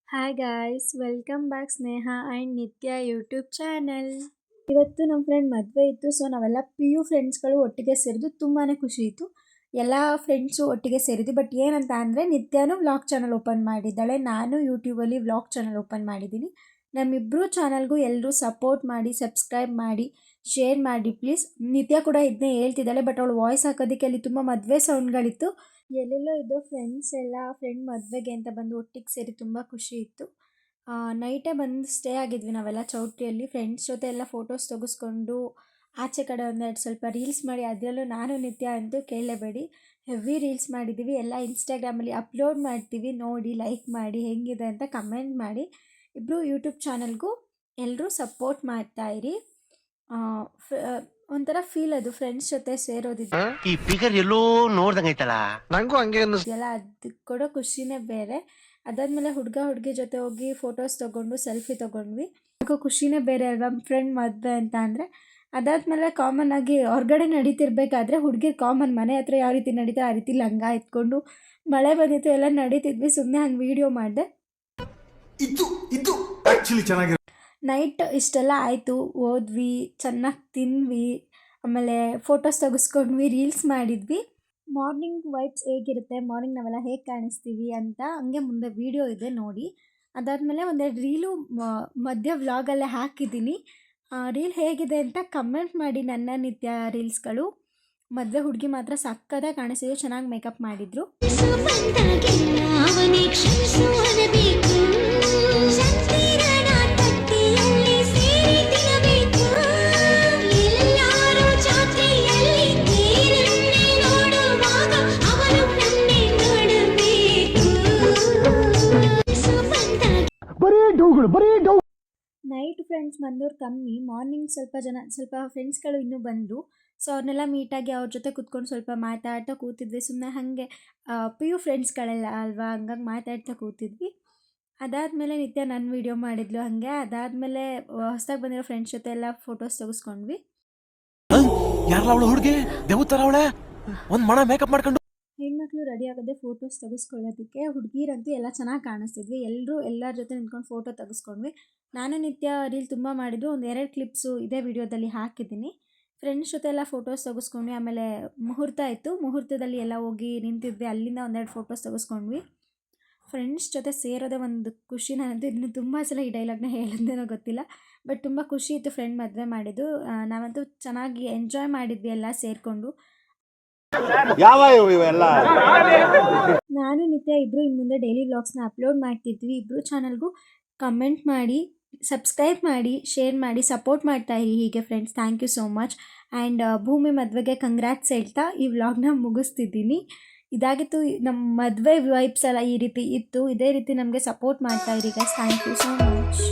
Hi guys, welcome back Sneha and ನಿತ್ಯ YouTube channel. ಇವತ್ತು ನಮ್ಮ ಫ್ರೆಂಡ್ ಮದುವೆ ಇತ್ತು. ಸೊ ನಾವೆಲ್ಲ PU ಫ್ರೆಂಡ್ಸ್ಗಳು ಒಟ್ಟಿಗೆ ಸೇರಿದ್ದು ತುಂಬಾ ಖುಷಿ ಇತ್ತು. ಎಲ್ಲ ಫ್ರೆಂಡ್ಸು ಒಟ್ಟಿಗೆ ಸೇರಿದ್ವಿ. ಬಟ್ ಏನಂತ ಅಂದರೆ ನಿತ್ಯನೂ ವ್ಲಾಗ್ ಚಾನಲ್ ಓಪನ್ ಮಾಡಿದ್ದಾಳೆ, ನಾನು ಯೂಟ್ಯೂಬಲ್ಲಿ ವ್ಲಾಗ್ ಚಾನಲ್ ಓಪನ್ ಮಾಡಿದ್ದೀನಿ. ನಮ್ಮಿಬ್ಬರು ಚಾನಲ್ಗೂ ಎಲ್ಲರೂ ಸಪೋರ್ಟ್ ಮಾಡಿ, ಸಬ್ಸ್ಕ್ರೈಬ್ ಮಾಡಿ, ಶೇರ್ ಮಾಡಿ ಪ್ಲೀಸ್. ನಿತ್ಯ ಕೂಡ ಇದನ್ನೇ ಹೇಳ್ತಿದ್ದಾಳೆ, ಬಟ್ ಅವಳು ವಾಯ್ಸ್ ಹಾಕೋದಕ್ಕೆ ಅಲ್ಲಿ ತುಂಬ ಮದುವೆ ಸೌಂಡ್ಗಳಿತ್ತು. ಎಲ್ಲೆಲ್ಲೋ ಇದ್ದೋ ಫ್ರೆಂಡ್ಸ್ ಎಲ್ಲ ಫ್ರೆಂಡ್ ಮದುವೆಗೆ ಅಂತ ಬಂದು ಒಟ್ಟಿಗೆ ಸೇರಿ ತುಂಬ ಖುಷಿ ಇತ್ತು. ನೈಟೇ ಬಂದು ಸ್ಟೇ ಆಗಿದ್ವಿ ನಾವೆಲ್ಲ ಚೌಟ್ರಿಯಲ್ಲಿ. ಫ್ರೆಂಡ್ಸ್ ಜೊತೆ ಎಲ್ಲ ಫೋಟೋಸ್ ತೆಗೆಸ್ಕೊಂಡು ಆಚೆ ಕಡೆ ಒಂದೆರಡು ಸ್ವಲ್ಪ ರೀಲ್ಸ್ ಮಾಡಿ, ಅದರಲ್ಲೂ ನಾನು ನಿತ್ಯ ಅಂತೂ ಕೇಳಲೇಬೇಡಿ, ಹೆವಿ ರೀಲ್ಸ್ ಮಾಡಿದ್ದೀವಿ. ಎಲ್ಲ ಇನ್ಸ್ಟಾಗ್ರಾಮಲ್ಲಿ ಅಪ್ಲೋಡ್ ಮಾಡ್ತೀವಿ, ನೋಡಿ ಲೈಕ್ ಮಾಡಿ, ಹೆಂಗಿದೆ ಅಂತ ಕಮೆಂಟ್ ಮಾಡಿ. ಇಬ್ಬರು ಯೂಟ್ಯೂಬ್ ಚಾನಲ್ಗೂ ಎಲ್ಲರೂ ಸಪೋರ್ಟ್ ಮಾಡ್ತಾಯಿರಿ. ಒಂಥರ ಫೀಲ್ ಅದು ಫ್ರೆಂಡ್ಸ್ ಜೊತೆ ಸೇರೋದಿದ್ದು. ಈ ಫಿಗರ್ ಎಲ್ಲೋ ನೋಡ್ದಂಗೈತಲ್ಲ, ನಂಗೂ ಹಂಗೆ ಎಲ್ಲ ಅದಕ್ಕೆ ಕೊಡೋ ಖುಷಿನೇ ಬೇರೆ. ಅದಾದಮೇಲೆ ಹುಡುಗಿ ಜೊತೆ ಹೋಗಿ ಫೋಟೋಸ್ ತೊಗೊಂಡು ಸೆಲ್ಫಿ ತೊಗೊಂಡ್ವಿ. ಅದಕ್ಕೂ ಖುಷಿನೇ ಬೇರೆ ಅಲ್ವಾ, ಫ್ರೆಂಡ್ ಮದುವೆ ಅಂತ ಅಂದರೆ. ಅದಾದಮೇಲೆ ಕಾಮನ್ ಆಗಿ ಹೊರಗಡೆ ನಡೀತಿರ್ಬೇಕಾದ್ರೆ ಹುಡುಗಿರು ಕಾಮನ್ ಮನೆ ಹತ್ರ ಯಾವ ರೀತಿ ನಡೀತಾರೆ ಆ ರೀತಿ ಲಂಗ ಎತ್ಕೊಂಡು, ಮಳೆ ಬಂದಿತ್ತು ಎಲ್ಲ ನಡೀತಿದ್ವಿ. ಸುಮ್ಮನೆ ಹಂಗೆ ವೀಡಿಯೋ ಮಾಡಿದೆ. ನೈಟ್ ಇಷ್ಟೆಲ್ಲ ಆಯಿತು, ಹೋದ್ವಿ, ಚೆನ್ನಾಗಿ ತಿಂದ್ವಿ, ಆಮೇಲೆ ಫೋಟೋಸ್ ತೆಗೆಸ್ಕೊಂಡ್ವಿ, ರೀಲ್ಸ್ ಮಾಡಿದ್ವಿ. ಮಾರ್ನಿಂಗ್ ವೈಬ್ಸ್ ಹೇಗಿರುತ್ತೆ, ಮಾರ್ನಿಂಗ್ ನಾವೆಲ್ಲ ಹೇಗೆ ಕಾಣಿಸ್ತೀವಿ ಅಂತ ಹಂಗೆ ಮುಂದೆ ವೀಡಿಯೋ ಇದೆ ನೋಡಿ. ಅದಾದಮೇಲೆ ಒಂದೆರಡು ರೀಲು ಮಧ್ಯ ವ್ಲಾಗಲ್ಲೇ ಹಾಕಿದ್ದೀನಿ. ರೀಲ್ ಹೇಗಿದೆ ಅಂತ ಕಮೆಂಟ್ ಮಾಡಿ. ನನ್ನ ನಿತ್ಯ ರೀಲ್ಸ್ಗಳು ಮದುವೆ ಹುಡುಗಿ ಮಾತ್ರ ಸಕ್ಕತ್ತಾಗಿ ಕಾಣಿಸ್ತಿದ್ರು, ಚೆನ್ನಾಗಿ ಮೇಕಪ್ ಮಾಡಿದ್ರು. ನೈಟ್ ಫ್ರೆಂಡ್ಸ್ ಬಂದವ್ರು ಕಮ್ಮಿ, ಮಾರ್ನಿಂಗ್ ಸ್ವಲ್ಪ ಫ್ರೆಂಡ್ಸ್ಗಳು ಇನ್ನೂ ಬಂದರು. ಸೊ ಅವ್ರನ್ನೆಲ್ಲ ಮೀಟಾಗಿ ಅವ್ರ ಜೊತೆ ಕೂತ್ಕೊಂಡು ಸ್ವಲ್ಪ ಮಾತಾಡ್ತಾ ಕೂತಿದ್ವಿ. ಸುಮ್ಮನೆ ಹಾಗೆ PU ಫ್ರೆಂಡ್ಸ್ಗಳೆಲ್ಲ ಅಲ್ವಾ, ಹಂಗಾಗಿ ಮಾತಾಡ್ತಾ ಕೂತಿದ್ವಿ. ಅದಾದಮೇಲೆ ನಿತ್ಯ ನನ್ನ ವೀಡಿಯೋ ಮಾಡಿದ್ಲು ಹಾಗೆ. ಅದಾದಮೇಲೆ ಹೊಸ್ದಾಗಿ ಬಂದಿರೋ ಫ್ರೆಂಡ್ಸ್ ಜೊತೆ ಎಲ್ಲ ಫೋಟೋಸ್ ತೆಗೆಸ್ಕೊಂಡ್ವಿ. ಹೆಣ್ಮಕ್ಳು ರೆಡಿ ಆಗೋದೇ ಫೋಟೋಸ್ ತೆಗೆಸ್ಕೊಳ್ಳೋದಕ್ಕೆ. ಹುಡುಗಿರಂತೂ ಎಲ್ಲ ಚೆನ್ನಾಗಿ ಕಾಣಿಸ್ತಿದ್ವಿ. ಎಲ್ಲರ ಜೊತೆ ನಿಂತ್ಕೊಂಡು ಫೋಟೋ ತೆಗೆಸ್ಕೊಂಡ್ವಿ. ನಾನು ನಿತ್ಯ ರೀಲ್ ತುಂಬ ಮಾಡಿದ್ದು, ಒಂದು 2 ಕ್ಲಿಪ್ಸು ಇದೇ ವಿಡಿಯೋದಲ್ಲಿ ಹಾಕಿದ್ದೀನಿ. ಫ್ರೆಂಡ್ಸ್ ಜೊತೆ ಎಲ್ಲ ಫೋಟೋಸ್ ತೆಗೆಸ್ಕೊಂಡ್ವಿ. ಆಮೇಲೆ ಮುಹೂರ್ತ ಇತ್ತು, ಮುಹೂರ್ತದಲ್ಲಿ ಎಲ್ಲ ಹೋಗಿ ನಿಂತಿದ್ವಿ, ಅಲ್ಲಿಂದ ಒಂದೆರಡು ಫೋಟೋಸ್ ತೆಗೆಸ್ಕೊಂಡ್ವಿ. ಫ್ರೆಂಡ್ಸ್ ಜೊತೆ ಸೇರೋದೇ ಒಂದು ಖುಷಿ. ನಾನಂತೂ ಇನ್ನು ತುಂಬ ಸಲ ಈ ಡೈಲಾಗ್ನ ಹೇಳಿದ್ದೇನೋ ಗೊತ್ತಿಲ್ಲ, ಬಟ್ ತುಂಬ ಖುಷಿ ಇತ್ತು ಫ್ರೆಂಡ್ ಮದುವೆ ಮಾಡಿದ್ದು. ನಾವಂತೂ ಚೆನ್ನಾಗಿ ಎಂಜಾಯ್ ಮಾಡಿದ್ವಿ ಎಲ್ಲ ಸೇರಿಕೊಂಡು. ನಾನು ನಿತ್ಯ ಇಬ್ಬರು ಇನ್ನು ಮುಂದೆ ಡೈಲಿ ವ್ಲಾಗ್ಸ್ನ ಅಪ್ಲೋಡ್ ಮಾಡ್ತಿದ್ವಿ. ಇಬ್ಬರು ಚಾನಲ್ಗೂ ಕಮೆಂಟ್ ಮಾಡಿ, ಸಬ್ಸ್ಕ್ರೈಬ್ ಮಾಡಿ, ಶೇರ್ ಮಾಡಿ, ಸಪೋರ್ಟ್ ಮಾಡ್ತಾ ಇರಿ ಹೀಗೆ friends. Thank you so much. And Bhoomi ಮದುವೆಗೆ ಕಂಗ್ರ್ಯಾಟ್ಸ್ ಹೇಳ್ತಾ ಈ ವ್ಲಾಗ್ನ ಮುಗಿಸ್ತಿದ್ದೀನಿ. ಇದಾಗಿತ್ತು ನಮ್ಮ ಮದುವೆ ವೈಬ್ಸ್ ಎಲ್ಲ ಈ ರೀತಿ ಇತ್ತು. ಇದೇ ರೀತಿ ನಮಗೆ ಸಪೋರ್ಟ್ ಮಾಡ್ತಾ ಇರಿ guys. Thank you so much.